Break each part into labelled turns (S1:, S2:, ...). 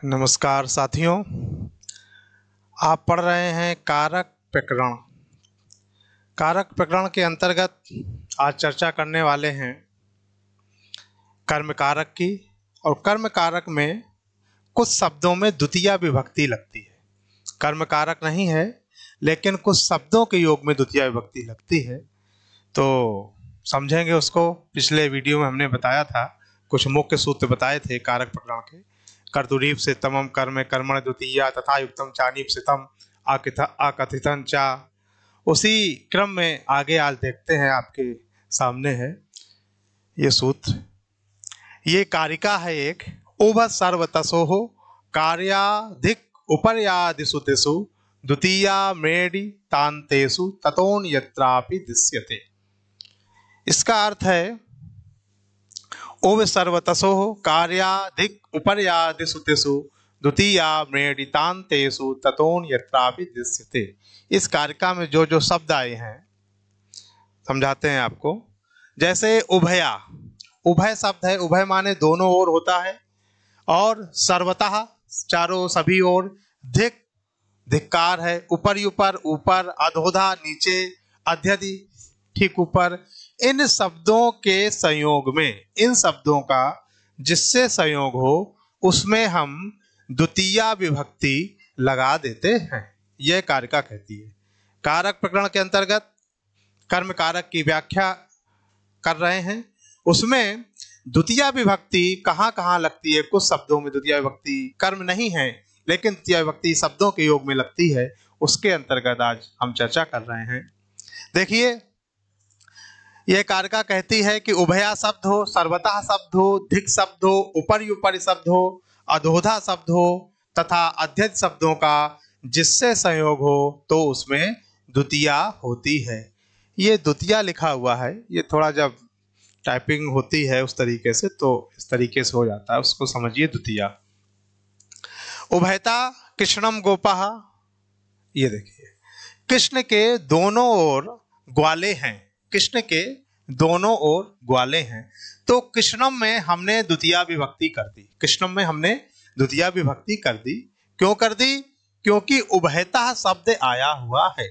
S1: नमस्कार साथियों, आप पढ़ रहे हैं कारक प्रकरण। कारक प्रकरण के अंतर्गत आज चर्चा करने वाले हैं कर्म कारक की। और कर्म कारक में कुछ शब्दों में द्वितीया विभक्ति लगती है। कर्म कारक नहीं है, लेकिन कुछ शब्दों के योग में द्वितीया विभक्ति लगती है, तो समझेंगे उसको। पिछले वीडियो में हमने बताया था, कुछ मुख्य सूत्र बताए थे कारक प्रकरण के। कर्तुरीप से तमम कर्म कर्मण द्वितीया तथा युक्तम चानीप से तम अकथितन चा। उसी क्रम में आगे आज देखते हैं, आपके सामने है ये सूत्र। ये कारिका है एक। उभ सर्वतसो कार्याधिक उपर्यादिषु तेषु द्वितीया मेडि तान्तेषु ततोन यत्रापि दृश्यते। इसका अर्थ है उभ सर्वतसो कार्याधिक उपर्यादिषु तेषु द्वितीया मेडि तान्तेषु ततोन यत्रापि दृश्यते। इस कारिका में जो जो शब्द आए हैं समझाते हैं आपको। जैसे उभया, उभय शब्द है। उभय माने दोनों ओर होता है। और सर्वतः चारों सभी ओर। धिक धिक्कार है। ऊपर ऊपर ऊपर, अधोधा नीचे, अध्यधि ठीक ऊपर। इन शब्दों के संयोग में, इन शब्दों का जिससे संयोग हो उसमें हम द्वितीया विभक्ति लगा देते हैं। यह कारिका कहती है। कारक प्रकरण के अंतर्गत कर्म कारक की व्याख्या कर रहे हैं। उसमें द्वितीया विभक्ति कहाँ कहाँ लगती है। कुछ शब्दों में द्वितीया विभक्ति कर्म नहीं है, लेकिन द्वितीया विभक्ति शब्दों के योग में लगती है। उसके अंतर्गत आज हम चर्चा कर रहे हैं। देखिए, यह कारिका कहती है कि उभया शब्द हो, सर्वतः शब्द हो, धिक शब्द हो, ऊपर ऊपर शब्द हो, अधोधा शब्द हो तथा अध्यध शब्दों का जिससे संयोग हो तो उसमें द्वितीया होती है। ये द्वितीया लिखा हुआ है। ये थोड़ा जब टाइपिंग होती है उस तरीके से, तो इस तरीके से हो जाता है, उसको समझिए द्वितीया। उभयता कृष्णम गोपः। ये देखिए, कृष्ण के दोनों ओर ग्वाले हैं। कृष्ण के दोनों ओर ग्वाले हैं। तो कृष्णम में हमने द्वितीया विभक्ति कर दी। कृष्णम में हमने द्वितीया विभक्ति कर दी। क्यों कर दी? क्योंकि उभयता शब्द आया हुआ है।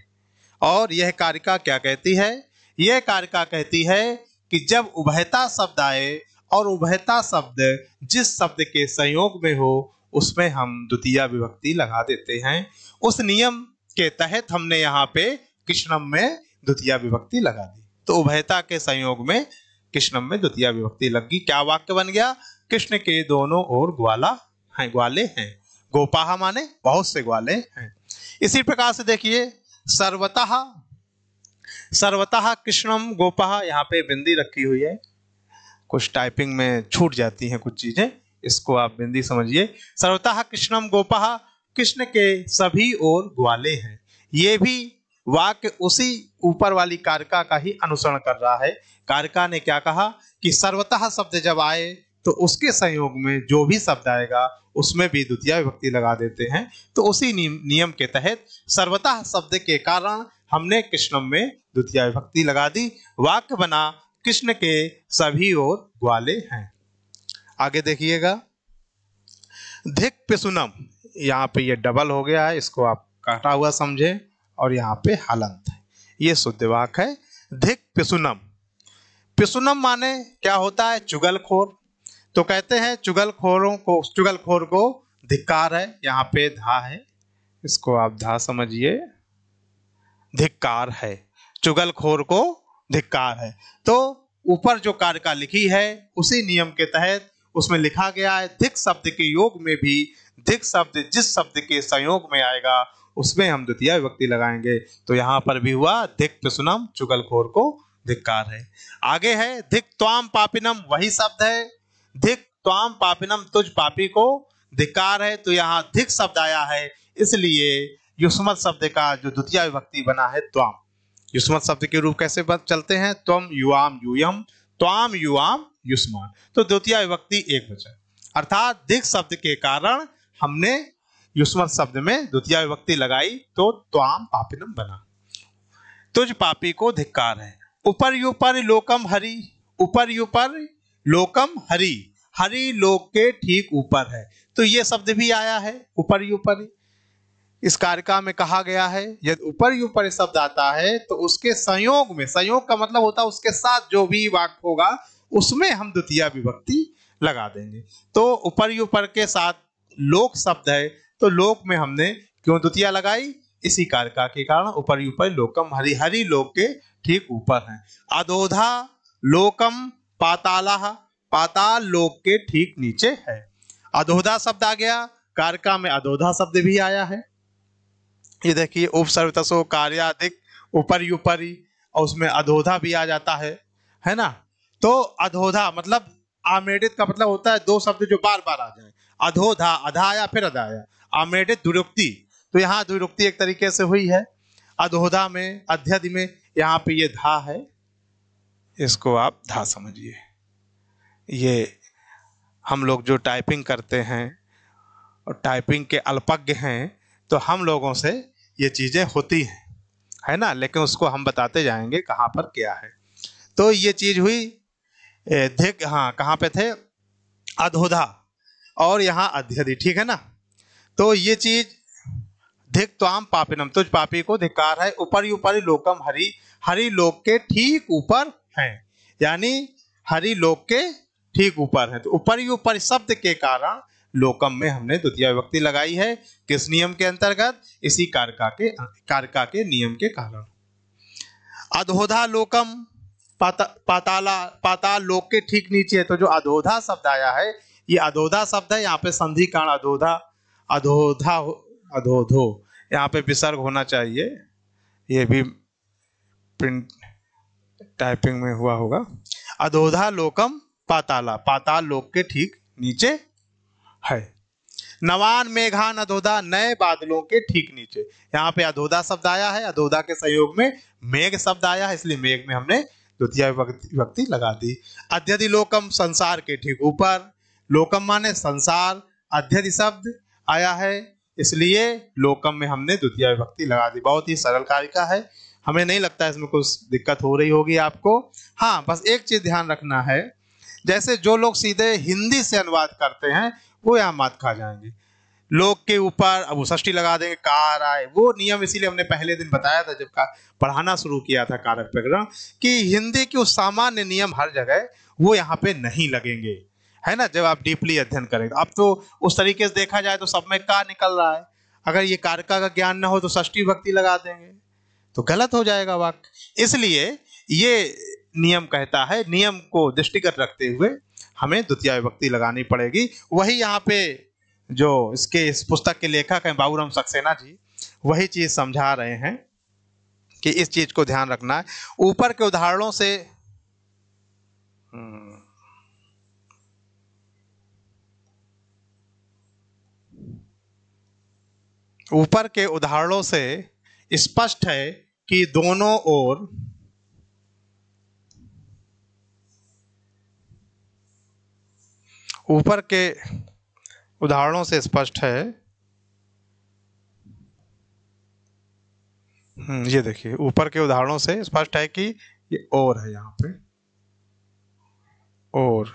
S1: और यह कारिका क्या कहती है? यह कारिका कहती है कि जब उभयता शब्द आए और उभयता शब्द जिस शब्द के संयोग में हो उसमें हम द्वितीया विभक्ति लगा देते हैं। उस नियम के तहत हमने यहाँ पे कृष्णम में द्वितीया विभक्ति लगा दी। तो उभयता के संयोग में कृष्णम में द्वितीया विभक्ति लगी। क्या वाक्य बन गया? कृष्ण के दोनों ओर ग्वाला हैं, ग्वाले हैं। गोपाह माने बहुत से ग्वाले हैं। इसी प्रकार से देखिए, सर्वतः, सर्वतः कृष्णम गोपाह। यहाँ पे बिंदी रखी हुई है। कुछ टाइपिंग में छूट जाती हैं कुछ चीजें, इसको आप बिंदी समझिए। सर्वतः कृष्णम गोपाह, कृष्ण के सभी ओर ग्वाले हैं। ये भी वाक्य उसी ऊपर वाली कारिका का ही अनुसरण कर रहा है। कारिका ने क्या कहा कि सर्वतः शब्द जब आए तो उसके संयोग में जो भी शब्द आएगा उसमें भी द्वितीया विभक्ति लगा देते हैं। तो उसी नियम के तहत सर्वतः शब्द के कारण हमने कृष्णम में द्वितीया विभक्ति लगा दी। वाक्य बना कृष्ण के सभी ओर ग्वाले हैं। आगे देखिएगा, धिक पिसुनम। यहाँ पे ये डबल हो गया है, इसको आप काटा हुआ समझे। और यहाँ पे हलंत है। ये शुद्ध वाक्य है, धिक पिसुनम। पिसुनम माने क्या होता है? चुगलखोर। तो कहते हैं चुगलखोरों को, चुगलखोर को धिक्कार है। यहाँ पे धा है, इसको आप धा समझिए। धिक्कार है, चुगलखोर को धिक्कार है। तो ऊपर जो कारिका लिखी है उसी नियम के तहत उसमें लिखा गया है धिक शब्द के योग में भी धिक शब्द जिस शब्द के संयोग में आएगा उसमें हम द्वितीया विभक्ति लगाएंगे। तो यहाँ पर भी हुआ धिक पिसुनम, चुगलखोर को धिक्कार है। आगे है धिक त्वाम पापिनम। वही शब्द है, धिक त्वाम पापिनम, तुझ पापी को धिक्कार है। तो यहाँ धिक शब्द आया है, इसलिए युष्मत शब्द का जो द्वितीया विभक्ति बना है त्वाम। युष्मत शब्द के रूप कैसे चलते हैं? त्वम युआम यूयम, त्वाम युआम युष्मान। तो द्वितीया विभक्ति एक वचन, अर्थात धिक शब्द के कारण हमने युष्मत शब्द में द्वितीया विभक्ति लगाई तो त्वाम पापिनम बना। तुझ पापी को धिक्कार है। ऊपर यूपर लोकम हरि, ऊपर यूपर लोकम हरि। हरि लोक के ठीक ऊपर है। तो ये शब्द भी आया है ऊपर ऊपर। इस कारिका में कहा गया है यदि ऊपर ऊपर शब्द आता है तो उसके संयोग में, संयोग का मतलब होता है उसके साथ जो भी वाक्य होगा उसमें हम द्वितीय विभक्ति लगा देंगे। तो ऊपर ऊपर के साथ लोक शब्द है तो लोक में हमने क्यों द्वितीय लगाई? इसी कारिका के कारण। ऊपर ऊपर लोकम हरि, हरि लोक के ठीक ऊपर है। अधोधा लोकम पातालः, पाताल लोक के ठीक नीचे है। अधोधा शब्द आ गया, कारिका में अधोधा शब्द भी आया है। ये देखिए उपसर्गतसो कार्याधिक ऊपर ऊपरी, और उसमें अधोधा भी आ जाता है ना। तो अधोधा मतलब आमेडित का मतलब होता है दो शब्द जो बार बार आ जाए। अधोधा, अधाया फिर अधाया, आमेडित द्विरुक्ति। तो यहाँ द्विरुक्ति एक तरीके से हुई है। अधोधा में, अध्यधि में, यहाँ पे ये धा है, इसको आप धा समझिए। ये हम लोग जो टाइपिंग करते हैं और टाइपिंग के अल्पज्ञ हैं तो हम लोगों से ये चीजें होती हैं, है ना, लेकिन उसको हम बताते जाएंगे कहाँ पर क्या है। तो ये चीज हुई धिक, हाँ कहाँ पे थे? अधोधा, और यहाँ अध्यधि, ठीक है ना। तो ये चीज धिक त्वाम पापिनम, तुझ पापी को धिक्कार है। ऊपर ऊपरी लोकम हरि, हरि लोक के ठीक ऊपर है, यानी हरि लोक के ठीक ऊपर है। तो ऊपर ऊपर शब्द के कारण लोकम में हमने द्वितीय विभक्ति लगाई है। किस नियम के अंतर्गत? इसी कारिका के नियम के कारण। अधोधा लोकम पाताल लोक के ठीक नीचे है। तो जो अधोधा शब्द आया है ये अधोधा शब्द है, यहाँ पे संधि कारण अधोधा, अधोधा, अधोधो, यहाँ पे विसर्ग होना चाहिए। ये भी प्रिंट टाइपिंग में हुआ होगा। अधोधा लोकम पाताला, पाताल लोक के ठीक नीचे है। नवान मेघान अधोधा, नए बादलों के ठीक नीचे। यहाँ पे अधोधा शब्द आया है, अधोधा के सहयोग में मेघ शब्द आया है, इसलिए मेघ में हमने द्वितीय विभक्ति लगा दी। अध्यधि लोकम, संसार के ठीक ऊपर। लोकम माने संसार, अध्यधि शब्द आया है इसलिए लोकम में हमने द्वितीय विभक्ति लगा दी। बहुत ही सरल कारिका है, हमें नहीं लगता इसमें कुछ दिक्कत हो रही होगी आपको। हाँ, बस एक चीज ध्यान रखना है, जैसे जो लोग सीधे हिंदी से अनुवाद करते हैं वो यहाँ मात खा जाएंगे। लोक के ऊपर अब वो षष्ठी लगा देंगे, कार आए, वो नियम इसीलिए हमने पहले दिन बताया था जब पढ़ाना शुरू किया था कारक प्रकरण, कि हिंदी के उस सामान्य नियम हर जगह वो यहाँ पे नहीं लगेंगे, है ना। जब आप डीपली अध्ययन करेंगे, अब तो उस तरीके से देखा जाए तो सब में का निकल रहा है। अगर ये कारका का ज्ञान ना हो तो षष्ठी विभक्ति लगा देंगे तो गलत हो जाएगा वाक्य। इसलिए ये नियम कहता है, नियम को दृष्टिगत रखते हुए हमें द्वितीय विभक्ति लगानी पड़ेगी। वही यहाँ पे जो इस पुस्तक के लेखक हैं बाबूराम सक्सेना जी, वही चीज समझा रहे हैं कि इस चीज को ध्यान रखना है। ऊपर के उदाहरणों से स्पष्ट है कि दोनों ओर ऊपर के उदाहरणों से स्पष्ट है। ये देखिए ऊपर के उदाहरणों से स्पष्ट है कि ये और है, यहाँ पे और,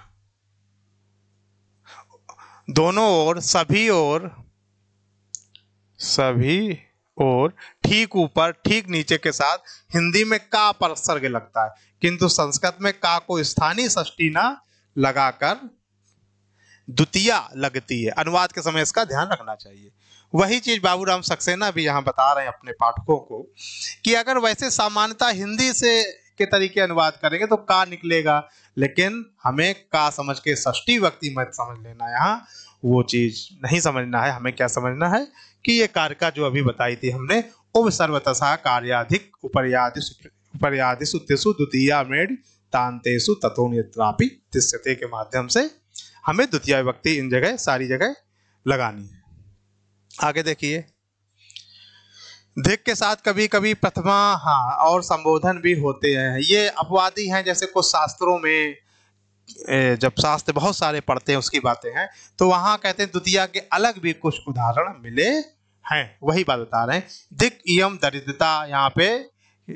S1: दोनों ओर, सभी और ठीक ऊपर ठीक नीचे के साथ हिंदी में का पर सर्ग लगता है, किंतु संस्कृत में का को स्थानीय षष्ठी ना लगाकर द्वितीय लगती है। अनुवाद के समय इसका ध्यान रखना चाहिए। वही चीज बाबूराम सक्सेना भी यहाँ बता रहे हैं अपने पाठकों को कि अगर वैसे सामान्यता हिंदी से के तरीके अनुवाद करेंगे तो का निकलेगा, लेकिन हमें का समझ के षष्ठी विभक्ति मत समझ लेना, यहाँ वो चीज नहीं समझना है। हमें क्या समझना है कि ये कारिका जो अभी बताई थी हमने, उप सर्वतसा कार्याधिक उपर्यादिषु तिषु द्वितीयामेड तांतेषु ततोन्यत्रापि तिष्यते के माध्यम से हमें द्वितीय विभक्ति इन जगह सारी जगह लगानी है। आगे देखिए, धिक के साथ कभी कभी प्रथमा हाँ और संबोधन भी होते हैं। ये अपवादी हैं, जैसे कुछ शास्त्रों में जब शास्त्र बहुत सारे पढ़ते हैं उसकी बातें हैं तो वहां कहते हैं द्वितीय के अलग भी कुछ उदाहरण मिले हैं, वही बात बता रहे हैं। धिक इयम दरिद्रता, यहाँ पे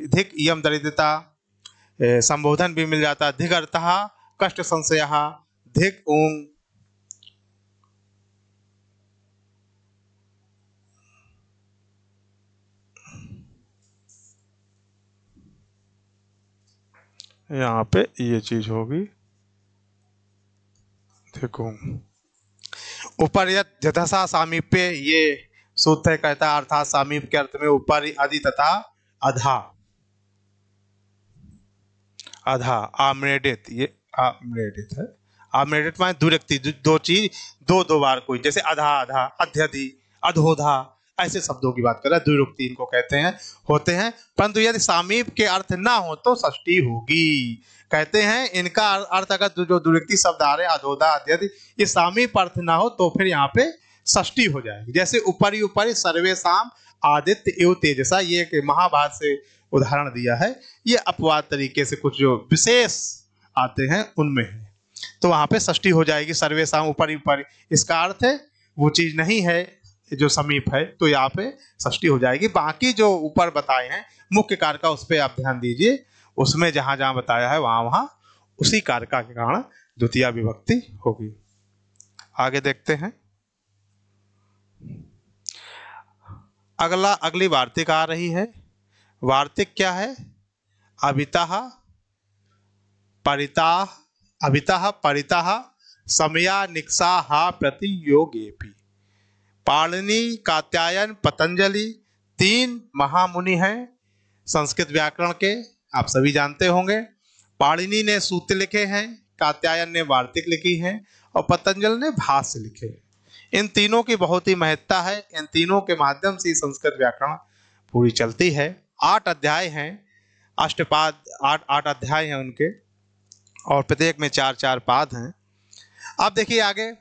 S1: धिक इयम दरिद्रता संबोधन भी मिल जाता है। धिक अर्थः कष्ट संशय, धिक ऊंग यहाँ पे ये चीज होगी, देखो ऊपर यथसा सामीप्य, ये सूत्र कहता है अर्थात सामीप्य के अर्थ में ऊपर अधि तथा अधा, अधा आम्रेडित, ये आम्रेडित है। आम्रेडित माने दुर्व्यक्ति, दो चीज दो दो बार कोई, जैसे अधा अधा, अध्यधि, अधोधा, ऐसे शब्दों की बात कर रहा है, द्विरूक्ति इनको कहते हैं, होते हैं। परंतु यदि सामीप के अर्थ ना हो तो षष्ठी होगी। कहते हैं इनका अर्थ अगर जो द्विरूक्ति शब्द आ रहे अधोधा अध्यधि, ये सामीप अर्थ ना हो तो फिर यहाँ पे षष्ठी हो जाएगी। जैसे ऊपरी ऊपरी सर्वेशाम आदित्य एवं तेजसा, ये एक महाभारत से उदाहरण दिया है। ये अपवाद तरीके से कुछ जो विशेष आते हैं उनमें है, तो वहां पे षष्ठी हो जाएगी। सर्वेशाम ऊपरी ऊपरी, इसका अर्थ है वो चीज नहीं है जो समीप है, तो यहाँ पे षष्ठी हो जाएगी। बाकी जो ऊपर बताए हैं मुख्य कारका, उस पर आप ध्यान दीजिए, उसमें जहां जहां बताया है वहां वहां उसी कारका के कारण द्वितीय विभक्ति होगी। आगे देखते हैं, अगली वार्तिक आ रही है। वार्तिक क्या है? अभितः परितः, अभितः परितः समया निक्साहा प्रति योगेपि। पाणिनि, कात्यायन, पतंजलि तीन महामुनि हैं संस्कृत व्याकरण के, आप सभी जानते होंगे। पाणिनि ने सूत्र लिखे हैं, कात्यायन ने वार्तिक लिखी है और पतंजलि ने भाष्य लिखे हैं। इन तीनों की बहुत ही महत्ता है, इन तीनों के माध्यम से संस्कृत व्याकरण पूरी चलती है। 8 अध्याय हैं, अष्टपाद 8 अध्याय हैं उनके, और प्रत्येक में 4-4 पाद हैं। अब देखिए आगे,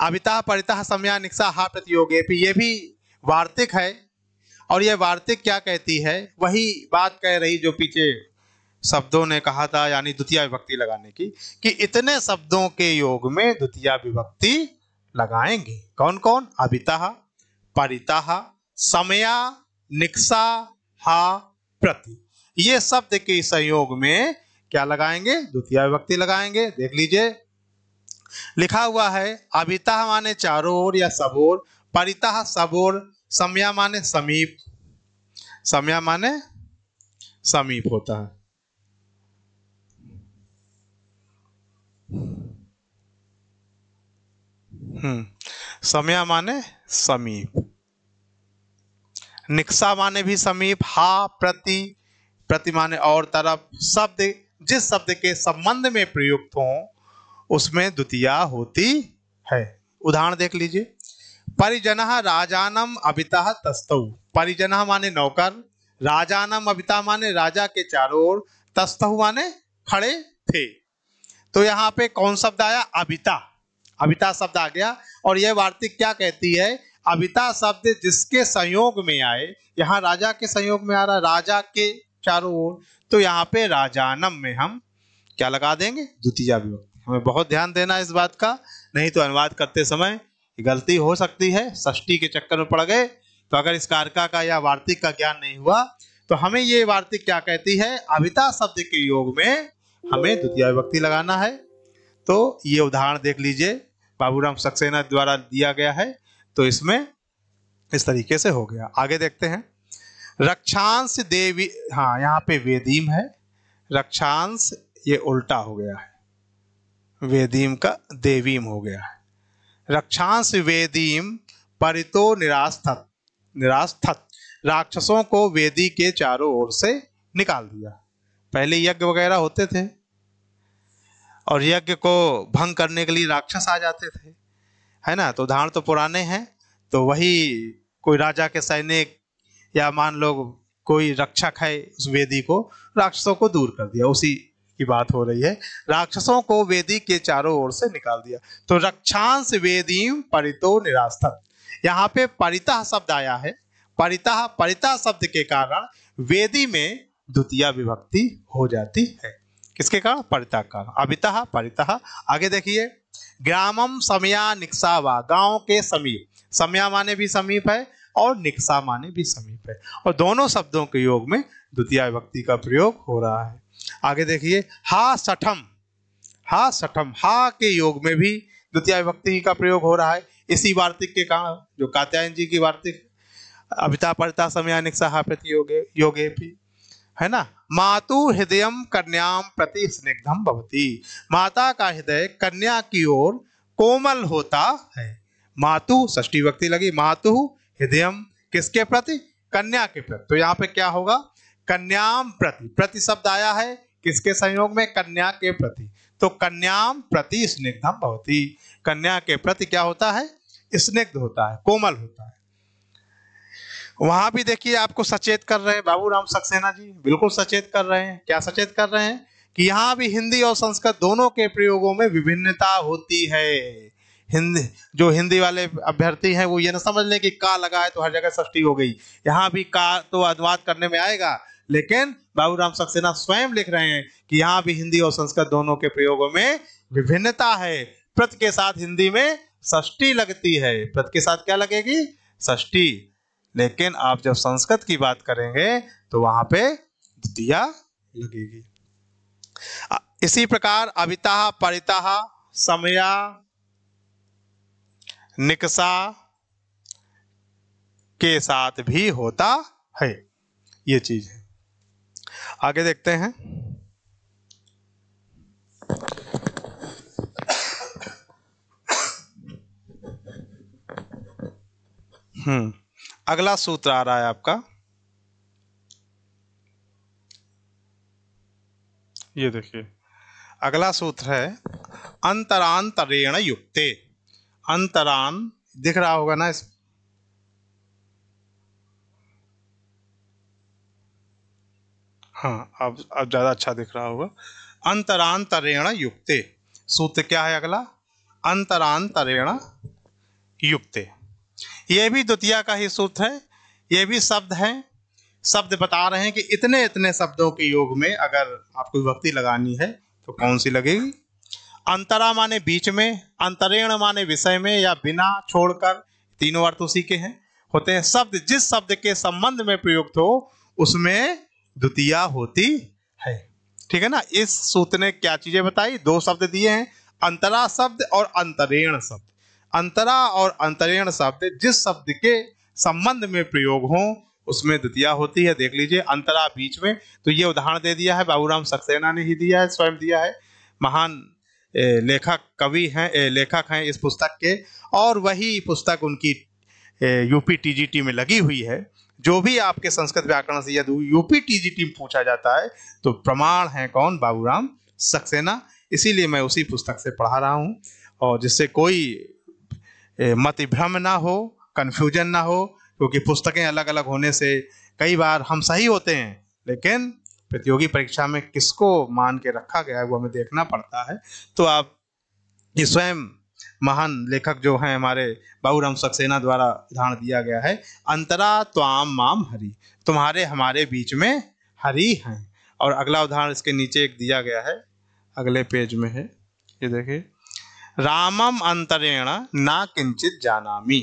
S1: अभितः परितः समया निक्साहा प्रतियोगेपि, ये भी वार्तिक है। और ये वार्तिक क्या कहती है? वही बात कह रही जो पीछे शब्दों ने कहा था, यानी द्वितीय विभक्ति लगाने की, कि इतने शब्दों के योग में द्वितीय विभक्ति लगाएंगे। कौन कौन? अभितः परितः समया निक्साहा प्रति, ये शब्द के संयोग में क्या लगाएंगे? द्वितीय विभक्ति लगाएंगे। देख लीजिए, लिखा हुआ है अभितः माने चारों ओर या सब ओर, परितः सब ओर, समया माने समीप, समया माने समीप होता है। समया माने समीप, निक्सा माने भी समीप, हा प्रति, प्रति माने और तरफ। शब्द जिस शब्द के संबंध में प्रयुक्त हो उसमें द्वितीया होती है। उदाहरण देख लीजिए, परिजनः राजानम अभितः तस्थौ, परिजनः माने नौकर, राजानम अभितः माने राजा के चारों ओर, तस्थौ माने खड़े थे। तो यहाँ पे कौन शब्द आया? अभिता, अभिता शब्द आ गया। और यह वार्तिक क्या कहती है? अभिता शब्द जिसके संयोग में आए, यहाँ राजा के संयोग में आ रहा, राजा के चारों ओर, तो यहाँ पे राजानम में हम क्या लगा देंगे? द्वितीय विभक्ति। हमें बहुत ध्यान देना इस बात का, नहीं तो अनुवाद करते समय गलती हो सकती है। षष्ठी के चक्कर में पड़ गए तो अगर इस कारका का या वार्तिक का ज्ञान नहीं हुआ तो हमें ये वार्तिक क्या कहती है? अभिता शब्द के योग में हमें द्वितीय विभक्ति लगाना है। तो ये उदाहरण देख लीजिए, बाबूराम सक्सेना द्वारा दिया गया है, तो इसमें इस तरीके से हो गया। आगे देखते हैं, रक्षांश देवी, हाँ यहाँ पे वेदीम है, रक्षांश ये उल्टा हो गया है, वेदीम का देवीम हो गया है। रक्षांश वेदीम परितो निरास्थत, निरास्थत, राक्षसों को वेदी के चारों ओर से निकाल दिया। पहले यज्ञ वगैरह होते थे और यज्ञ को भंग करने के लिए राक्षस आ जाते थे, है ना। तो उदाहरण तो पुराने हैं, तो वही कोई राजा के सैनिक या मान लो कोई रक्षक है, उस वेदी को, राक्षसों को दूर कर दिया, उसी की बात हो रही है। राक्षसों को वेदी के चारों ओर से निकाल दिया। तो रक्षांश वेदीम परितो निरास्थत, यहाँ पे परितः शब्द आया है। परितः, परितः शब्द के कारण वेदी में द्वितीय विभक्ति हो जाती है। किसके कारण? परितः का। अभितः परितः। आगे देखिए, ग्रामम समया निक्सावा, गांव के समीप, समया माने भी समीप है और निक्सा माने भी समीप है, और दोनों शब्दों के योग में द्वितीय विभक्ति का प्रयोग हो रहा है। आगे देखिए, हा सठम, हा सठम, हा के योग में भी द्वितीय विभक्ति का प्रयोग हो रहा है। इसी वार्तिक के कारण, जो कात्यायन जी की वार्तिक, अभिता परिता समया निक्साहा प्रति योगे योगे भी। है ना। मातु हृदयम कन्याम प्रति स्निग्धम भवति, माता का हृदय कन्या की ओर कोमल होता है। मातु षष्ठी विभक्ति लगी, मातु हृदयम किसके प्रति, कन्या के प्रति। तो यहाँ पे क्या होगा, कन्याम प्रति, प्रति शब्द आया है किसके संयोग में, कन्या के प्रति। तो कन्याम प्रति स्निग्धम भवति, कन्या के प्रति क्या होता है, स्निग्ध होता है, कोमल होता है। वहां भी देखिए आपको सचेत कर रहे हैं बाबूराम सक्सेना जी, बिल्कुल सचेत कर रहे हैं। क्या सचेत कर रहे हैं कि यहाँ भी हिंदी और संस्कृत दोनों के प्रयोगों में विभिन्नता होती है। हिंदी, जो हिंदी वाले अभ्यर्थी हैं वो ये ना समझ लें कि का लगा है तो हर जगह षष्ठी हो गई। यहाँ भी का तो अनुवाद करने में आएगा, लेकिन बाबूराम सक्सेना स्वयं लिख रहे हैं कि यहाँ भी हिंदी और संस्कृत दोनों के प्रयोगों में विभिन्नता है। प्रत के साथ हिंदी में षष्ठी लगती है, प्रत के साथ क्या लगेगी, षष्ठी। लेकिन आप जब संस्कृत की बात करेंगे तो वहां पे द्वितीया लगेगी। इसी प्रकार अविता, परिता, समया, निकषा के साथ भी होता है, ये चीज है। आगे देखते हैं। अगला सूत्र आ रहा है आपका, ये देखिए अगला सूत्र है अंतरांतरेण युक्ते। अंतरान दिख रहा होगा ना इस, हाँ अब ज्यादा अच्छा दिख रहा होगा। अंतरांतरेण युक्ते, सूत्र क्या है अगला, अंतरांतरेण युक्ते। ये भी द्वितीया का ही सूत्र है, ये भी शब्द है। शब्द बता रहे हैं कि इतने इतने शब्दों के योग में अगर आपको विभक्ति लगानी है तो कौन सी लगेगी। अंतरा माने बीच में, अंतरेण माने विषय में या बिना, छोड़कर, तीनों अर्थ उसी के हैं होते हैं। शब्द जिस शब्द के संबंध में प्रयुक्त हो उसमें द्वितीया होती है, ठीक है ना। इस सूत्र ने क्या चीजें बताई, दो शब्द दिए हैं, अंतरा शब्द और अंतरेण शब्द। अंतरा और अंतरेण शब्द जिस शब्द के संबंध में प्रयोग हो उसमें द्वितीया होती है। देख लीजिए अंतरा बीच में, तो ये उदाहरण दे दिया है बाबूराम सक्सेना ने ही दिया है, स्वयं दिया है। महान लेखक कवि हैं, लेखक हैं इस पुस्तक के, और वही पुस्तक उनकी यूपी टीजीटी में लगी हुई है। जो भी आपके संस्कृत व्याकरण से यदि यूपी टीजीटी में पूछा जाता है तो प्रमाण है कौन, बाबूराम सक्सेना। इसीलिए मैं उसी पुस्तक से पढ़ा रहा हूँ, और जिससे कोई मत भ्रम ना हो, कंफ्यूजन ना हो, क्योंकि पुस्तकें अलग अलग होने से कई बार हम सही होते हैं लेकिन प्रतियोगी परीक्षा में किसको मान के रखा गया है वो हमें देखना पड़ता है। तो आप ये स्वयं महान लेखक जो हैं हमारे बाबूराम सक्सेना द्वारा उदाहरण दिया गया है, अंतरा त्वाम माम हरि, तुम्हारे हमारे बीच में हरि हैं। और अगला उदाहरण इसके नीचे एक दिया गया है, अगले पेज में है, ये देखिए, रामम अंतरेण ना किंचित जानामि।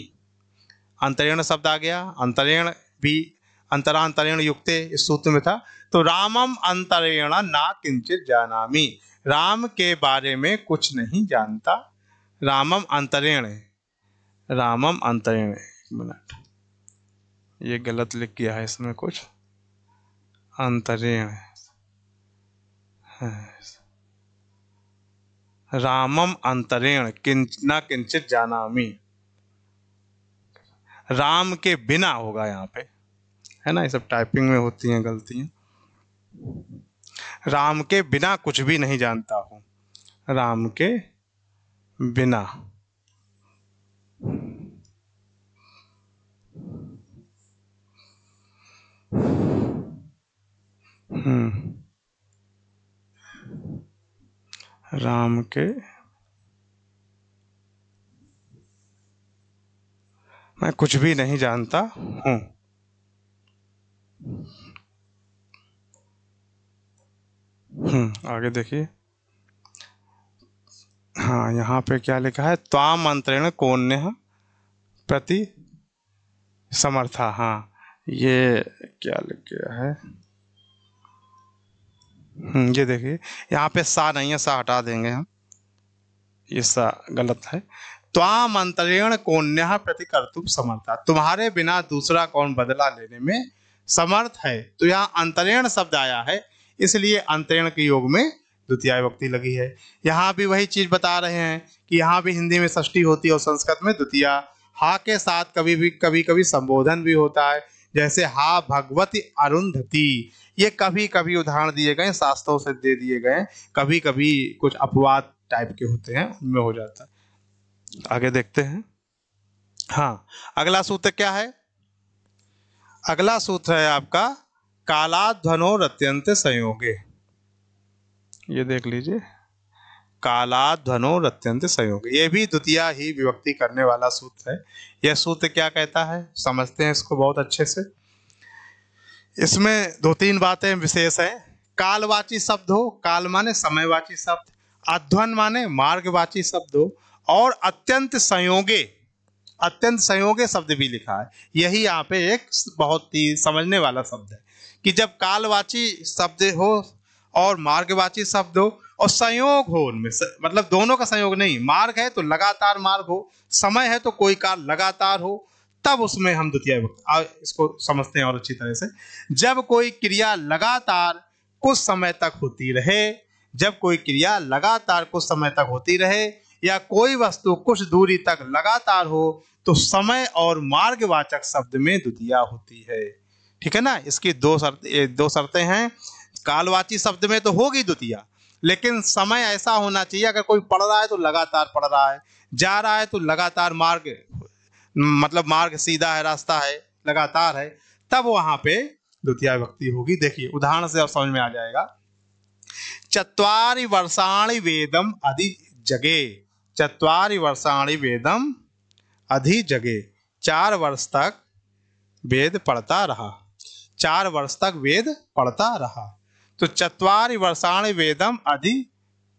S1: अंतरेण शब्द आ गया, अंतरेण भी अंतरांतरेण युक्ते इस सूत्र में था। तो रामम अंतरेण ना किंचित जानामि, राम के बारे में कुछ नहीं जानता। रामम अंतरेण, रामम अंतरेण, एक मिनट ये गलत लिख किया है इसमें कुछ, अंतरेण, रामम अंतरेण ना किंचित जानामि, राम के बिना होगा यहाँ पे, है ना। ये सब टाइपिंग में होती हैं गलतियाँ। राम के बिना कुछ भी नहीं जानता हूँ, राम के बिना। राम के, मैं कुछ भी नहीं जानता हूँ। आगे देखिए, हाँ यहाँ पे क्या लिखा है, त्वाम अंतरेण कोन्य प्रति समर्था। हाँ ये क्या लिख गया है, ये देखिए यहाँ पे सा नहीं है, सा हटा देंगे हम, ये सा गलत है। त्वाम अंतरेण कोन्य प्रति कर्तुम समर्था, तुम्हारे बिना दूसरा कौन बदला लेने में समर्थ है, तो यहाँ अंतरेण शब्द आया है, इसलिए अंतरेण के योग में द्वितीय विभक्ति लगी है। यहाँ भी वही चीज बता रहे हैं कि यहाँ भी हिंदी में षष्ठी होती है और संस्कृत में द्वितीय। हा के साथ कभी कभी संबोधन भी होता है, जैसे हा भगवती अरुंधति, ये कभी कभी उदाहरण दिए गए, शास्त्रों से दे दिए गए, कभी कभी कुछ अपवाद टाइप के होते हैं, उनमें हो जाता है। आगे देखते हैं। हाँ, अगला सूत्र क्या है? अगला सूत्र है आपका कालाध्वनोर अत्यंत संयोगे। ये देख लीजिए, कालाध्वनोर अत्यंत संयोगे, ये भी द्वितीय ही विभक्ति करने वाला सूत्र है। यह सूत्र क्या कहता है, समझते हैं इसको बहुत अच्छे से। इसमें दो तीन बातें विशेष हैं। कालवाची शब्द हो, काल माने समयवाची शब्द, अध्वन माने मार्गवाची शब्द हो, और अत्यंत संयोगे, अत्यंत संयोगे शब्द भी लिखा है। यही यहाँ पे एक बहुत ही समझने वाला शब्द है कि जब कालवाची शब्द हो और मार्गवाची शब्द हो और संयोग हो उनमें, मतलब दोनों का संयोग नहीं, मार्ग है तो लगातार मार्ग हो, समय है तो कोई काल लगातार हो, तब उसमें हम द्वितीय विभक्ति, इसको समझते हैं और अच्छी तरह से। जब कोई क्रिया लगातार कुछ समय तक होती रहे, जब कोई क्रिया लगातार कुछ समय तक होती रहे, या कोई वस्तु कुछ दूरी तक लगातार हो, तो समय और मार्गवाचक शब्द में द्वितीय होती है। ठीक है ना, इसकी दो शर्तें हैं। कालवाची शब्द में तो होगी द्वितीय, लेकिन समय ऐसा होना चाहिए, अगर कोई पढ़ रहा है तो लगातार पढ़ रहा है, जा रहा है तो लगातार मार्ग, मतलब मार्ग सीधा है, रास्ता है, लगातार है, तब वहां पे द्वितीय विभक्ति होगी। देखिए उदाहरण से अब समझ में आ जाएगा। चत्वारि वर्षाणि वेदम अधि जगे, चत्वारि वर्षाणि वेदम अधि जगे, 4 वर्ष तक वेद पढ़ता रहा, 4 वर्ष तक वेद पढ़ता रहा। तो चत्वारि वर्षाणि वेदम अधि,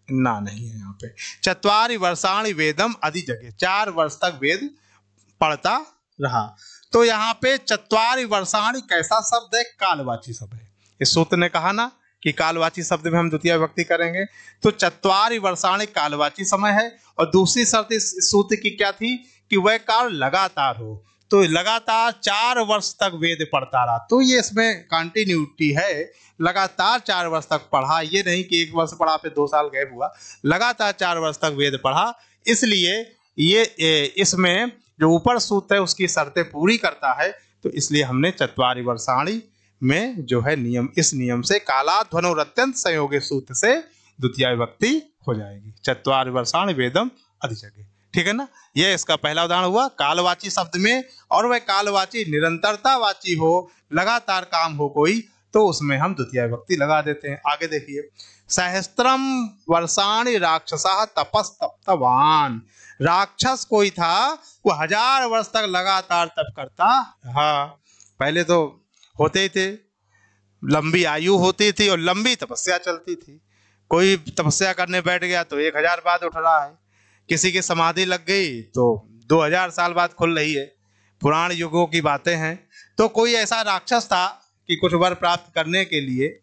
S1: ना नहीं है यहाँ पे, चत्वारि वर्षाणि वेदम अधि जगे, 4 वर्ष तक वेद पढ़ता रहा। तो यहाँ पे चत्वारि वर्षाणि कैसा शब्द है? कालवाची शब्द है। इस सूत्र ने कहा ना कि कालवाची शब्द में हम द्वितीय विभक्ति करेंगे, तो चत्वारि वर्षाणि कालवाची समय है। और दूसरी शर्त इस सूत्र की क्या थी कि वह काल लगातार हो, तो लगातार 4 वर्ष तक वेद पढ़ता रहा, तो ये इसमें कंटिन्यूटी है, लगातार 4 वर्ष तक पढ़ा, ये नहीं कि 1 वर्ष पढ़ा फिर 2 साल गैप हुआ, लगातार 4 वर्ष तक वेद पढ़ा। इसलिए ये इसमें जो ऊपर सूत्र है उसकी शर्तें पूरी करता है, तो इसलिए हमने चत्वारि वर्षाणि में जो है नियम, इस नियम से कालाध्वनोर अत्यंत संयोगे सूत्र से द्वितीय विभक्ति हो जाएगी, चत्वारि वर्षाणि वेदम अधि जगे। ठीक है ना, यह इसका पहला उदाहरण हुआ कालवाची शब्द में, और वह कालवाची निरंतरतावाची हो, लगातार काम हो कोई, तो उसमें हम द्वितीय विभक्ति लगा देते हैं। आगे देखिए, सहस्त्रम वर्षाणि राक्षसः तपस्तप्तवान, राक्षस कोई था वो 1000 वर्ष तक लगातार तप करता। हाँ, पहले तो होते ही थे, लंबी आयु होती थी और लंबी तपस्या चलती थी। कोई तपस्या करने बैठ गया तो 1000 बाद उठ रहा है, किसी की समाधि लग गई तो 2000 साल बाद खुल रही है, पुराण युगों की बातें हैं। तो कोई ऐसा राक्षस था कि कुछ वर प्राप्त करने के लिए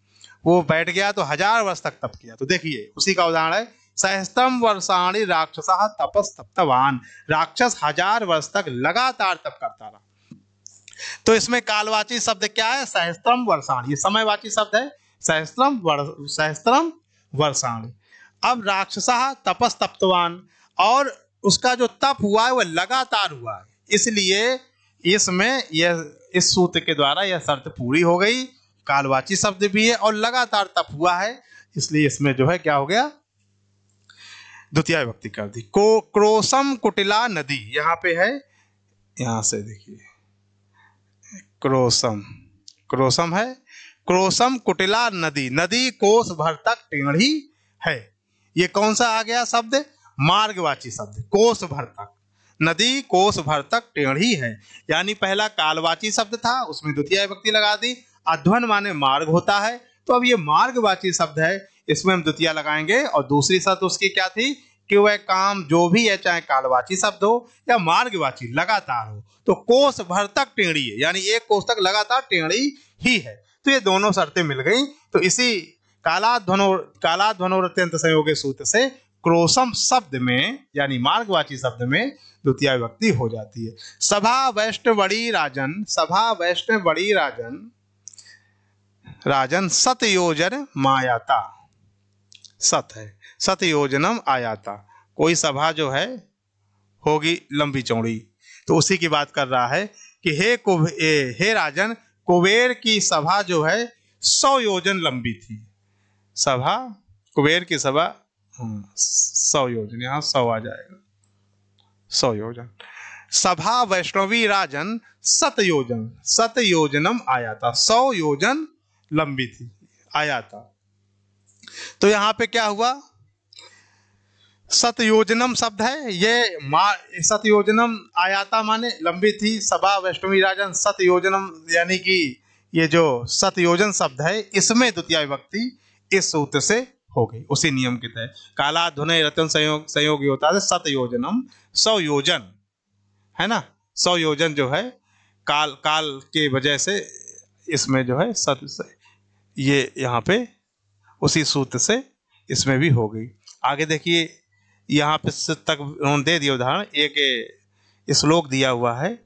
S1: वो बैठ गया तो 1000 वर्ष तक तप किया। तो देखिए उसी का उदाहरण है, सहस्त्रम वर्षाणि राक्षसः तपस्तप्तवान, राक्षस 1000 वर्ष तक लगातार तप करता रहा। तो इसमें कालवाची शब्द क्या है? सहस्त्रम वर्षाणि, ये समयवाची शब्द है, सहस्त्रम वर्षाणि। अब राक्षसः तपस्तप्तवान, और उसका जो तप हुआ है वह लगातार हुआ है, इसलिए इसमें यह, इस सूत्र के द्वारा यह शर्त पूरी हो गई, कालवाची शब्द भी है और लगातार तप हुआ है, इसलिए इसमें जो है क्या हो गया? द्वितीय विभक्ति कर दी। क्रोशम कुटिला नदी, यहाँ पे है, यहां से देखिए क्रोशम, क्रोशम है, क्रोशम कुटिला नदी, नदी कोस भर तक टेढ़ी है। ये कौन सा आ गया शब्द? मार्गवाची शब्द, कोस भर तक, नदी कोस भर तक टेढ़ी है। यानी पहला कालवाची शब्द था, उसमें द्वितीय विभक्ति लगा दी, अध्वन माने मार्ग होता है, तो अब ये मार्गवाची शब्द है, इसमें हम द्वितीय लगाएंगे। और दूसरी शर्त उसकी क्या थी कि वह काम जो भी है, चाहे कालवाची शब्द हो या मार्गवाची, लगातार हो, तो कोस भर तक टेढ़ी है, यानी 1 कोस तक लगातार टेढ़ी ही है। तो ये दोनों शर्तें मिल गई, तो इसी कालाध्वनोर अत्यंत संयोगे सूत्र से क्रोशम शब्द में, यानी मार्गवाची शब्द में द्वितीय विभक्ति हो जाती है। सभा वैष्णव बड़ी राजन, सभा वैष्णव बड़ी राजन, राजन सतयोजन मायाता, सत है, सतयोजनम आयाता, कोई सभा जो है होगी लंबी चौड़ी। तो उसी की बात कर रहा है कि हे राजन, कुबेर की सभा जो है 100 योजन लंबी थी। सभा, कुबेर की सभा 100 योजन, यहाँ 100 आ जाएगा, 100 योजन। सभा वैष्णवी राजन सतयोजन, सतयोजनम आया था, 100 योजन लंबी थी, आया था। तो यहां पे क्या हुआ, सतयोजनम शब्द है, ये सतयोजनम आयाता माने लंबी थी, सभा वैष्णवी राजन सतयोजनम, यानी कि ये जो सतयोजन शब्द है इसमें द्वितीय विभक्ति इस सूत्र से हो गई, उसी नियम के तहत। काला धुने रतन संयोग होता है सतयोजनम, 100 योजन है ना, 100 योजन जो है काल के वजह से इसमें जो है सत से, ये यहाँ पे उसी सूत्र से इसमें भी हो गई। आगे देखिए, यहाँ पे तक उन्होंने दे दिया उदाहरण, एक श्लोक दिया हुआ है,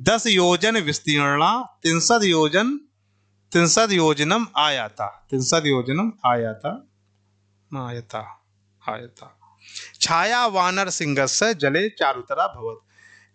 S1: 10 योजन विस्तीर्णा 63 योजनम आयाता, 63 योजनम आयाता आयता आयता। छाया वानर सिंहस्य जले चारुतरा भवत,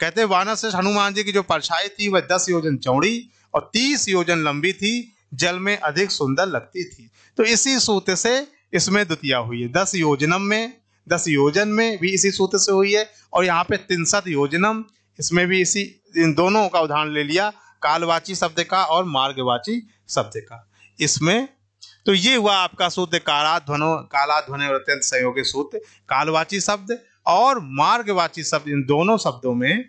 S1: कहते वानर से हनुमान जी की जो परछाई थी वह 10 योजन चौड़ी और 30 योजन लंबी थी, जल में अधिक सुंदर लगती थी। तो इसी सूत्र से इसमें द्वितीया हुई है, 10 योजनम में, 10 योजन में भी इसी सूत्र से हुई है, और यहाँ पे 63 योजनम, इसमें भी इसी, इन दोनों का उदाहरण ले लिया, कालवाची शब्द का और मार्गवाची शब्द का इसमें। तो ये हुआ आपका सूत्र कालाध्वनो और अत्यंत संयोगी सूत्र, कालवाची शब्द और मार्गवाची शब्द, इन दोनों शब्दों में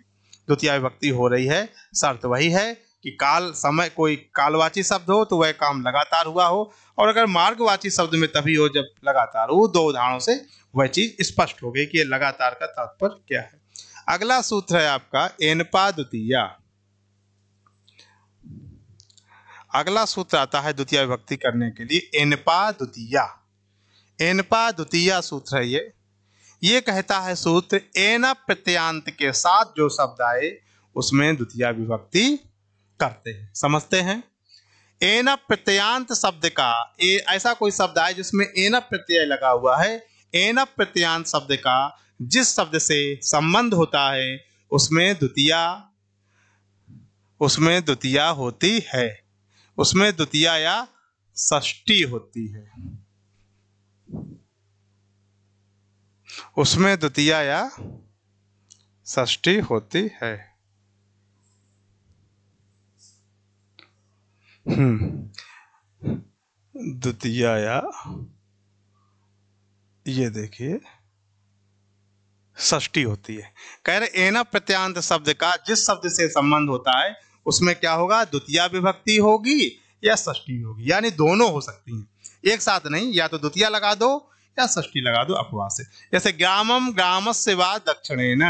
S1: द्वितीय विभक्ति हो रही है। शर्त वही है कि काल समय कोई कालवाची शब्द हो तो वह काम लगातार हुआ हो, और अगर मार्गवाची शब्द में तभी हो जब लगातार हो। दो उदाहरणों से वह चीज स्पष्ट हो गई कि ये लगातार का तात्पर्य क्या है। अगला सूत्र है आपका एनपा द्वितीया। अगला सूत्र आता है द्वितीय विभक्ति करने के लिए एनपा द्वितीया। एनपा द्वितीया सूत्र है ये कहता है सूत्र एन प्रत्ययांत के साथ जो शब्द आए उसमें द्वितीय विभक्ति करते हैं। समझते हैं, एन प्रत्ययांत शब्द का ऐसा कोई शब्द आए जिसमें एन प्रत्यय लगा हुआ है, एन प्रत्ययांत शब्द का जिस शब्द से संबंध होता है उसमें द्वितीया होती है, उसमें द्वितीया या षष्ठी होती है, उसमें द्वितीया या षष्ठी होती है। द्वितीया या, ये देखिए षष्ठी होती है। कह रहे एन प्रत्यांत शब्द का जिस शब्द से संबंध होता है उसमें क्या होगा, द्वितीया विभक्ति होगी या षष्ठी होगी, यानी दोनों हो सकती हैं, एक साथ नहीं, या तो द्वितीया लगा दो या षष्ठी लगा दो अपवाद से। जैसे ग्रामम ग्रामस्य वा दक्षिणेन,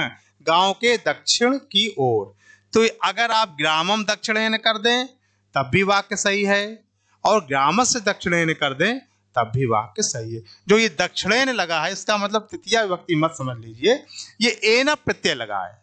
S1: गांव के दक्षिण की ओर, तो अगर आप ग्रामम दक्षिणेन कर दें तब भी वाक्य सही है, और ग्रामस्य दक्षिणेन कर दें तब भी वाक्य सही है। जो ये दक्षिणेन लगा है इसका मतलब तृतीया विभक्ति मत समझ लीजिए, ये एन प्रत्यय लगा है,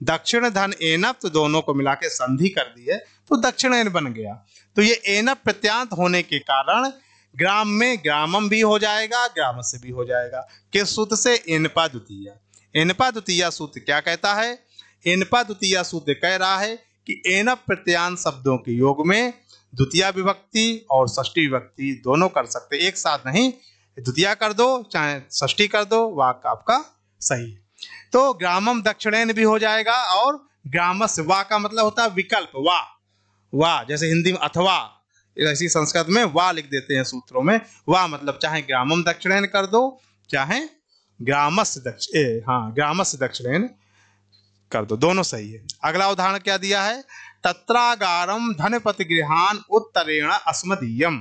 S1: दक्षिण धन एन, तो दोनों को मिला के संधि कर दी है तो दक्षिणेन बन गया। तो ये एन प्रत्यांत होने के कारण ग्राम में ग्रामम भी हो जाएगा, ग्रामस्य भी हो जाएगा। किस सूत्र से, एनपा द्वितीया। एनपा द्वितीया सूत्र क्या कहता है, एनपा द्वितीया सूत्र कह रहा है कि एन प्रत्यांत शब्दों के योग में द्वितीया विभक्ति और षष्ठी विभक्ति दोनों कर सकते, एक साथ नहीं, द्वितीया कर दो चाहे षष्ठी कर दो, वाक्य आपका सही है। तो ग्रामम दक्षिणेन भी हो जाएगा, और ग्रामस्य, वा का मतलब होता है विकल्प, वा जैसे हिंदी में अथवा, ऐसी संस्कृत में वा लिख देते हैं सूत्रों में, वा मतलब चाहे ग्रामम दक्षिणेन कर दो चाहे ग्रामस्य दक्षिणेन कर दो, दोनों सही है। अगला उदाहरण क्या दिया है, तत्रागारम धनपति गृहान उत्तरेण अस्मदीयम,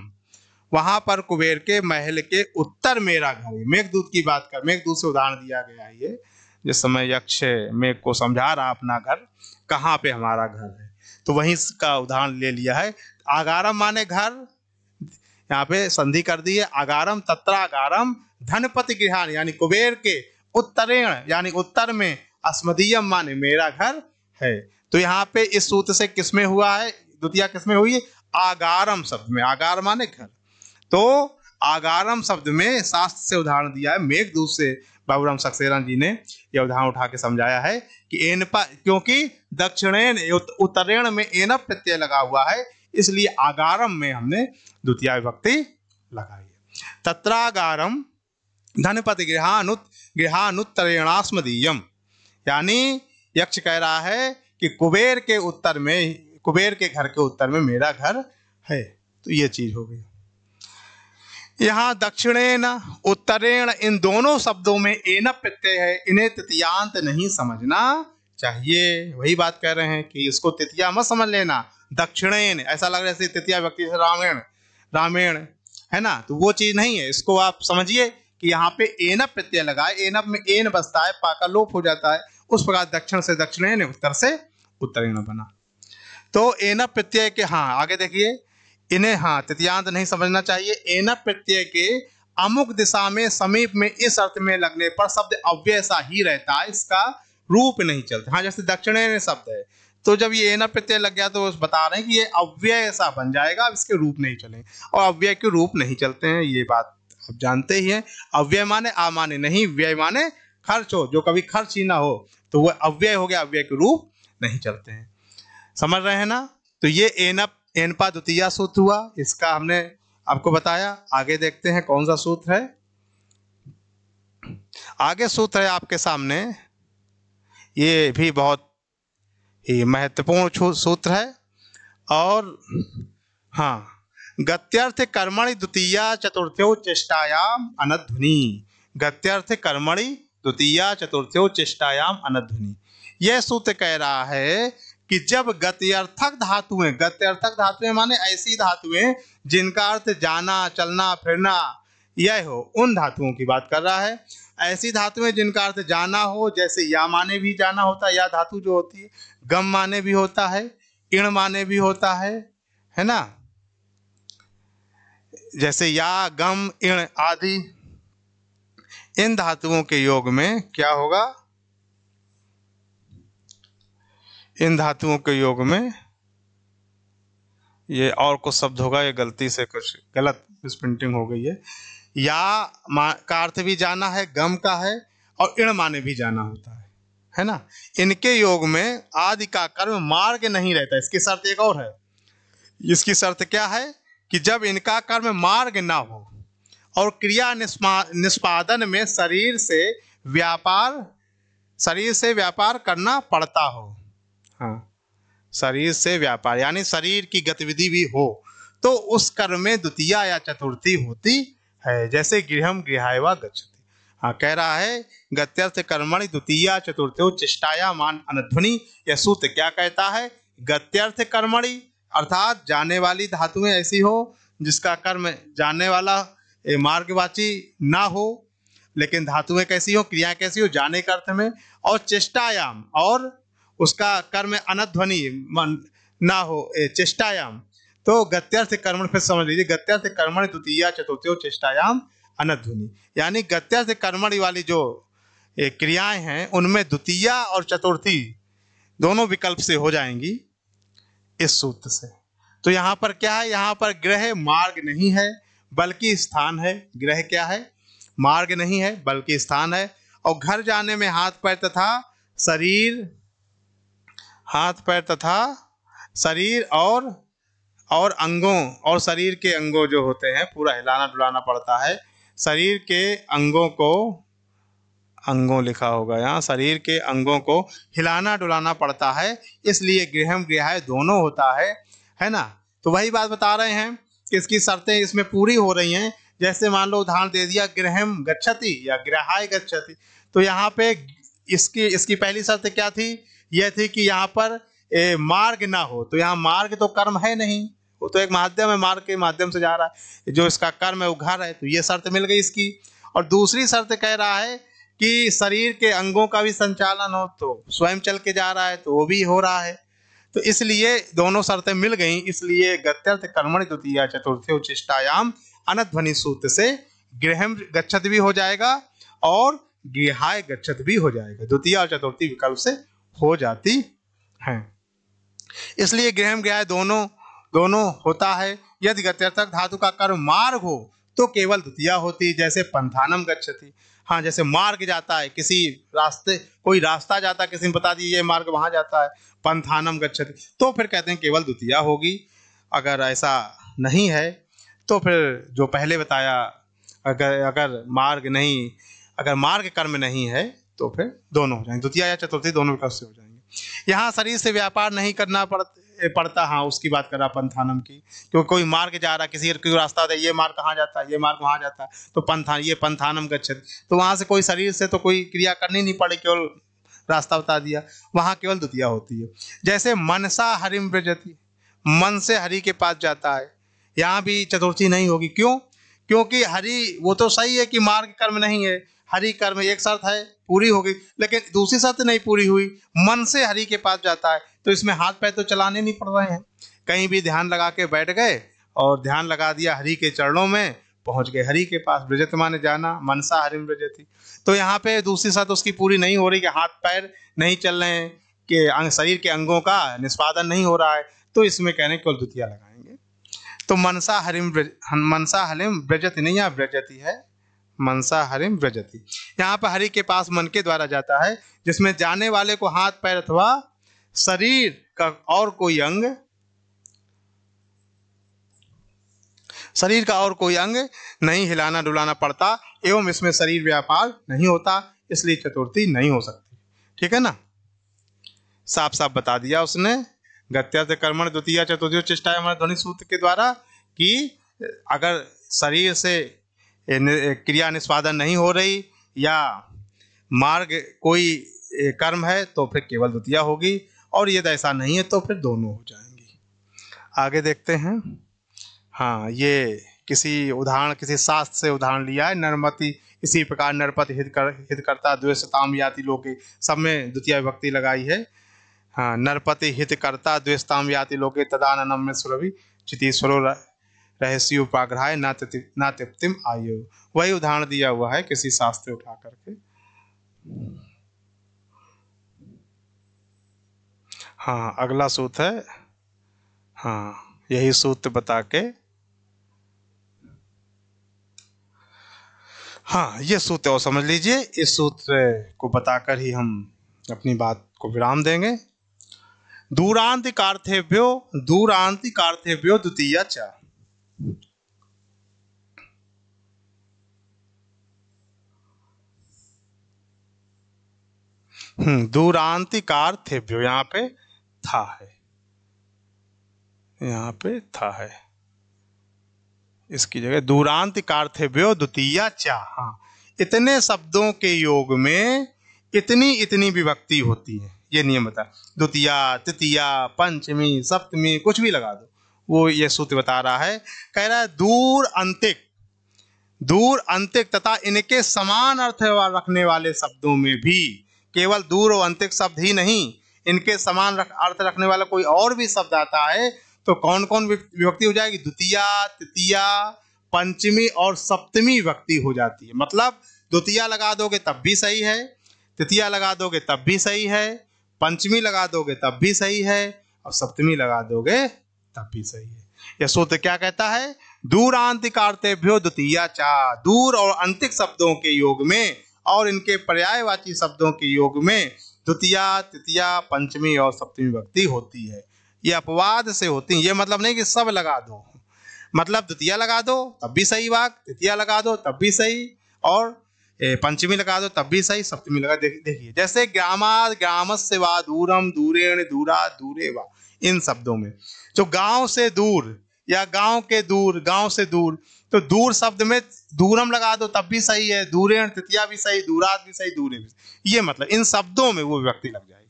S1: वहां पर कुबेर के महल के उत्तर मेरा घर है। मेघदूत की बात कर, मेघदूत से उदाहरण दिया गया है ये, जिस समय यक्ष मेघ को समझा रहा अपना घर कहाँ पे हमारा घर है, तो वहीं का उदाहरण ले लिया है। आगारम माने घर, यहाँ पे संधि कर दी है, आगारम तत्रागारम धनपति गृहान यानी कुबेर के उत्तरेण यानी उत्तर में, अस्मदीयम माने मेरा घर है। तो यहाँ पे इस सूत्र से किसमें हुआ है, द्वितीया किसमें हुई है, आगारम शब्द में, आगार माने घर, तो आगारम शब्द में शास्त्र से उदाहरण दिया है। मेघदूत से बाबूराम सक्सेना जी ने यह उदाहरण उठा के समझाया है कि एनपा, क्योंकि दक्षिणेन उत्तरेण में एन प्रत्यय लगा हुआ है, इसलिए आगारम में हमने द्वितीय विभक्ति लगाई है। तत्रागारम धनपति गृहानुत्तरेणास्मदीयम, यानी यक्ष कह रहा है कि कुबेर के उत्तर में, कुबेर के घर के उत्तर में मेरा घर है। तो ये चीज हो गई। यहाँ दक्षिणेन उत्तरेण इन दोनों शब्दों में एन प्रत्यय है, इन्हें तृतीयांत नहीं समझना चाहिए। वही बात कह रहे हैं कि इसको तृतीया मत समझ लेना। दक्षिणेन ऐसा लग रहा है तृतीया व्यक्ति से रामेण, रामेण है ना, तो वो चीज नहीं है। इसको आप समझिए कि यहाँ पे एन प्रत्यय लगा है, एन में एन बसता है, पाका लोप हो जाता है, उस प्रकार दक्षिण से दक्षिणेन, उत्तर से उत्तरेण बना। तो एन प्रत्यय के, हाँ आगे देखिए, इन्हें हाँ तृतीयांत नहीं समझना चाहिए। एन प्रत्यय के अमुक दिशा में समीप में इस अर्थ में लगने पर शब्द अव्यय सा ही रहता है, इसका रूप नहीं चलता। हाँ जैसे दक्षिणेन शब्द है, तो जब ये एन प्रत्यय लग गया तो बता रहे हैं कि ये अव्यय सा बन जाएगा, इसके रूप नहीं चलेंगे, और अव्यय के रूप नहीं चलते हैं, ये बात आप जानते ही हैं। अव्यय माने आ माने नहीं, व्यय माने खर्च हो, जो कभी खर्च ही ना हो तो वह अव्यय हो गया, अव्यय के रूप नहीं चलते हैं। समझ रहे हैं ना। तो ये एनपा द्वितीया सूत्र हुआ, इसका हमने आपको बताया। आगे देखते हैं कौन सा सूत्र है। आगे सूत्र है आपके सामने, ये भी बहुत ही महत्वपूर्ण सूत्र है। और हाँ, गत्यर्थ कर्मणि द्वितीया चतुर्थ्यो चेष्टायाम अनध्वनि, गत्यर्थ कर्मणि द्वितीया चतुर्थ्यो चेष्टायाम अनध्वनि। यह सूत्र कह रहा है कि जब गत्यर्थक धातुएं, गत्यर्थक धातुएं माने ऐसी धातुएं जिनका अर्थ जाना, चलना, फिरना यह हो, उन धातुओं की बात कर रहा है। ऐसी धातुएं जिनका अर्थ जाना हो, जैसे या माने भी जाना होता है, या धातु जो होती है, गम माने भी होता है, इण माने भी होता है ना, जैसे या, गम, इण आदि, इन धातुओं के योग में क्या होगा, इन धातुओं के योग में ये और कुछ शब्द होगा, ये गलती से कुछ गलत प्रिंटिंग हो गई है। या का अर्थ भी जाना है, गम का है, और इण माने भी जाना होता है ना। इनके योग में आदि का कर्म मार्ग नहीं रहता। इसकी शर्त एक और है, इसकी शर्त क्या है कि जब इनका कर्म मार्ग ना हो और क्रिया निष्पादन में शरीर से व्यापार करना पड़ता हो। हाँ, शरीर से व्यापार यानी शरीर की गतिविधि भी हो, तो उस कर्म में द्वितीया या चतुर्थी होती है। जैसे गृहम गृहायवा गच्छति। हाँ, कह रहा है गत्यर्थ कर्मणि द्वितीया चतुर्थ्यो चेष्टायाम अनध्वनि। यह सूत्र क्या कहता है, गत्यर्थ कर्मणि अर्थात जाने वाली धातुएं ऐसी हो जिसका कर्म जाने वाला मार्गवाची ना हो, लेकिन धातुएं कैसी हो, क्रियाएं कैसी हो, जाने के अर्थ में, और चेष्टायाम और उसका कर्म अनध्वनि ना हो, चेष्टायाम। तो गत्यर्थ कर्मण, फिर समझ लीजिए, गत्यर्थ कर्मण द्वितीया चतुर्थ्यो चेष्टायाम अनध्वनि, यानी गत्यर्थ कर्मणि वाली जो क्रियाएं हैं उनमें द्वितीया और चतुर्थी दोनों विकल्प से हो जाएंगी इस सूत्र से। तो यहाँ पर क्या है, यहाँ पर ग्रह मार्ग नहीं है बल्कि स्थान है। ग्रह क्या है, मार्ग नहीं है बल्कि स्थान है। और घर जाने में हाथ पैर तथा शरीर, हाथ पैर तथा शरीर और अंगों, और शरीर के अंगों जो होते हैं पूरा हिलाना डुलाना पड़ता है। शरीर के अंगों को, अंगों लिखा होगा यहाँ, शरीर के अंगों को हिलाना डुलाना पड़ता है, इसलिए गृहम गृहाय दोनों होता है ना। तो वही बात बता रहे हैं कि इसकी शर्तें इसमें पूरी हो रही हैं। जैसे मान लो उदाहरण दे दिया गृहम गच्छति या गृहाय गच्छति, तो यहाँ पे इसकी पहली शर्त क्या थी, यह थी कि यहाँ पर मार्ग ना हो। तो यहाँ मार्ग तो कर्म है नहीं, वो तो एक माध्यम है, मार्ग के माध्यम से जा रहा है, जो इसका कर्म है वो घर है, तो ये शर्त मिल गई इसकी। और दूसरी शर्त कह रहा है कि शरीर के अंगों का भी संचालन हो, तो स्वयं चल के जा रहा है तो वो भी हो रहा है। तो इसलिए दोनों शर्तें मिल गई, इसलिए गत्यर्थ कर्मणि द्वितीया चतुर्थ्यो चेष्टायाम अनध्वनि सूत्र से गृहम गच्छत भी हो जाएगा और गृहाय गच्छत भी हो जाएगा, द्वितीय और चतुर्थी विकल्प से हो जाती हैं। इसलिए गृहम गृहाय दोनों दोनों होता है। यदि गत्यर्थक धातु का कर्म मार्ग हो तो केवल द्वितीया होती, जैसे पंथानम गच्छति। हाँ, जैसे मार्ग जाता है, किसी रास्ते, कोई रास्ता जाता है, किसी ने बता दिया ये मार्ग वहां जाता है, पंथानम गच्छति, तो फिर कहते हैं केवल द्वितीया होगी। अगर ऐसा नहीं है तो फिर जो पहले बताया, अगर मार्ग नहीं, अगर मार्ग कर्म नहीं है तो फिर दोनों हो जाएंगे, द्वितीया या चतुर्थी दोनों विकल्प से हो जाएंगे। यहाँ शरीर से व्यापार नहीं करना पड़ता, हाँ उसकी बात करा पंथानम की, क्योंकि कोई मार्ग जा रहा, किसी कोई रास्ता होता है, ये मार्ग कहाँ जाता है, ये मार्ग वहाँ जाता है, तो ये पंथानम गच्छति, तो वहाँ से कोई शरीर से तो कोई क्रिया करनी नहीं पड़ी, केवल रास्ता बता दिया, वहाँ केवल द्वितीया होती है। जैसे मनसा हरिम व्रजति, मन से हरि के पास जाता है, यहाँ भी चतुर्थी नहीं होगी। क्यों? क्योंकि हरि, वो तो सही है कि मार्ग कर्म नहीं है, हरि कर्म एक शर्त है पूरी हो गई, लेकिन दूसरी शर्त नहीं पूरी हुई, मन से हरि के पास जाता है, तो इसमें हाथ पैर तो चलाने नहीं पड़ रहे हैं, कहीं भी ध्यान लगा के बैठ गए और ध्यान लगा दिया हरि के चरणों में, पहुंच गए हरि के पास। व्रजत माने जाना, मनसा हरिम व्रजति, तो यहाँ पे दूसरी शर्त उसकी पूरी नहीं हो रही कि हाथ पैर नहीं चल रहे हैं, कि शरीर के अंगों का निष्पादन नहीं हो रहा है, तो इसमें कहने केवल द्वितीया लगाएंगे। तो मनसा हरिम व्रजति नहीं, यहाँ व्रजति है, मनसा हरिम व्रजति। यहाँ पर हरि के पास मन के द्वारा जाता है, जिसमें जाने वाले को हाथ पैर अथवा शरीर का और कोई अंग, शरीर का और कोई अंग नहीं हिलाना डुलाना पड़ता, एवं इसमें शरीर व्यापार नहीं होता, इसलिए चतुर्थी नहीं हो सकती। ठीक है ना, साफ साफ बता दिया उसने। गत्यर्थ कर्मण द्वितीया चतुर्थी चेष्टा हमारे ध्वनि सूत्र के द्वारा कि अगर शरीर से क्रिया निष्पादन नहीं हो रही या मार्ग कोई कर्म है तो फिर केवल द्वितीया होगी, और यदि ऐसा नहीं है तो फिर दोनों हो जाएंगी। आगे देखते हैं। हाँ, ये किसी उदाहरण, किसी शास्त्र से उदाहरण लिया है। नरमति, इसी प्रकार नरपति हितकर्ता द्वेषताम याति लोके, सब में द्वितीय विभक्ति लगाई है। हाँ, नरपति हितकर्ता द्वेषताम याति लोके तदाननम में सुरभि चितीश्वरो रहस्य उपाग्रहाय ना तृप्तिम आयु। वही उदाहरण दिया हुआ है किसी शास्त्र उठा करके। हाँ, अगला सूत्र है, हाँ यही सूत्र बता के, हाँ ये सूत्र और समझ लीजिए, इस सूत्र को बताकर ही हम अपनी बात को विराम देंगे। दूरांतिकार्थेभ्यो द्वितीया च। दूरांतिकार्थेभ्यो, यहाँ पे था है, यहाँ पे था है, इसकी जगह दूरांतिकार्थेभ्यो द्वितीया च। हाँ, इतने शब्दों के योग में इतनी इतनी विभक्ति होती है, ये नियम बता। द्वितीया, तृतीया, पंचमी, सप्तमी, कुछ भी लगा दो, वो ये सूत्र बता रहा है। कह रहा है दूर अंतिक तथा इनके समान अर्थ रखने वाले शब्दों में भी, केवल दूर और अंतिक शब्द ही नहीं, इनके समान अर्थ रखने वाला कोई और भी शब्द आता है तो कौन कौन विभक्ति हो जाएगी? द्वितीया, तृतीया, पंचमी और सप्तमी विभक्ति हो जाती है। मतलब द्वितीया लगा दोगे तब भी सही है, तृतीया लगा दोगे तब भी सही है, पंचमी लगा दोगे तब भी सही है, और सप्तमी लगा दोगे तब भी सही है। यह सूत्र क्या कहता है? दूरांतिकार्थेभ्यो द्वितीया च। दूर और अंतिक शब्दों के योग में और इनके पर्यायवाची शब्दों के योग में द्वितीया, तृतीया, पंचमी और सप्तमी विभक्ति होती है। ये अपवाद से होती है, ये मतलब नहीं कि सब लगा दो, मतलब द्वितीया लगा दो तब भी सही वाक्य, तृतीया लगा दो तब भी सही, और पंचमी लगा दो तब भी सही, सप्तमी लगा। देखिए जैसे ग्रामाद ग्रामस्य वा दूरम, दूरेण दूरा, दूरे वा, इन शब्दों में जो गांव से दूर या गांव के दूर, गांव से दूर, तो दूर शब्द में दूरम लगा दो तब भी सही है, दूरेण तृतीया भी सही, दूरात भी सही, दूरे भी सही। ये मतलब इन शब्दों में वो विभक्ति लग जाएगी।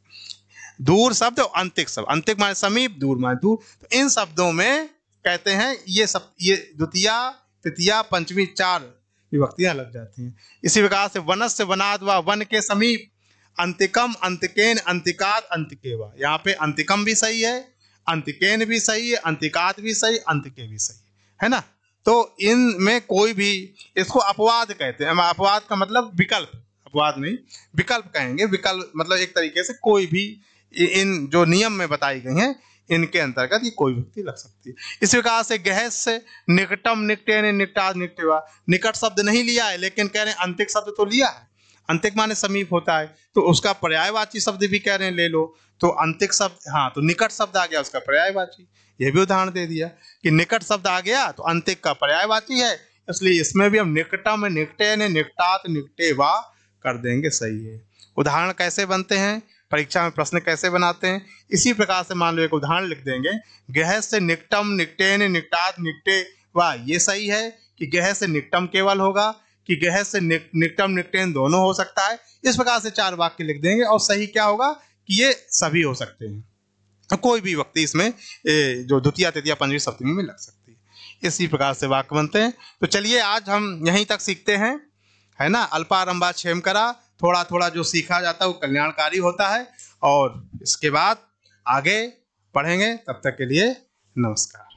S1: दूर शब्द और अंतिक शब्द, अंतिक माने समीप, दूर माने दूर, तो इन शब्दों में कहते हैं ये सब, ये द्वितीया, तृतीया, पंचमी, चार विभक्तियां लग जाती हैं। इसी प्रकार से वनस्य वनाद वा, वन के समीप, अंतिकम, अंतिकेन, अंतिकात, अंतिकेवा। यहाँ पे अंतिकम भी सही है, अंतिकेन भी सही है, अंतिकात भी सही, अंतिके भी सही है ना। तो इनमें कोई भी, इसको अपवाद कहते हैं। अपवाद का मतलब विकल्प, अपवाद नहीं विकल्प कहेंगे। विकल्प मतलब एक तरीके से कोई भी इन जो नियम में बताई गई हैं इनके अंतर्गत ये कोई विभक्ति लग सकती है। इस प्रकार से गहस से निकटम निकटेन निकटाद निकटेवा, निकट शब्द नहीं लिया है लेकिन कह रहे हैं अंतिक शब्द तो लिया है। अंतिक माने समीप होता है, तो उसका पर्यायवाची शब्द भी कह रहे हैं ले लो, तो अंतिक शब्द, हाँ तो निकट शब्द आ गया उसका पर्यायवाची। यह भी उदाहरण दे दिया कि निकट शब्द आ गया तो अंतिक का पर्यायवाची है, इसलिए इसमें भी हम निकटम निकटेन निकटात निकटेवा कर देंगे, सही है। उदाहरण कैसे बनते हैं, परीक्षा में प्रश्न कैसे बनाते हैं, इसी प्रकार से मान लो एक उदाहरण लिख देंगे, गहस से निकटम निकटेन निकटात निकटेवा, ये सही है कि गहस से निकटम केवल होगा कि गहस से निकटम निकटेन दोनों हो सकता है। इस प्रकार से 4 वाक्य लिख देंगे और सही क्या होगा कि ये सभी हो सकते हैं, तो कोई भी व्यक्ति इसमें जो द्वितीय तृतीय पंचमी सप्तमी में लग सकती है। इसी प्रकार से वाक्य बनते हैं। तो चलिए आज हम यहीं तक सीखते हैं, है ना। अल्पारंभा क्षेमकरा, थोड़ा थोड़ा जो सीखा जाता है वो कल्याणकारी होता है, और इसके बाद आगे पढ़ेंगे। तब तक के लिए नमस्कार।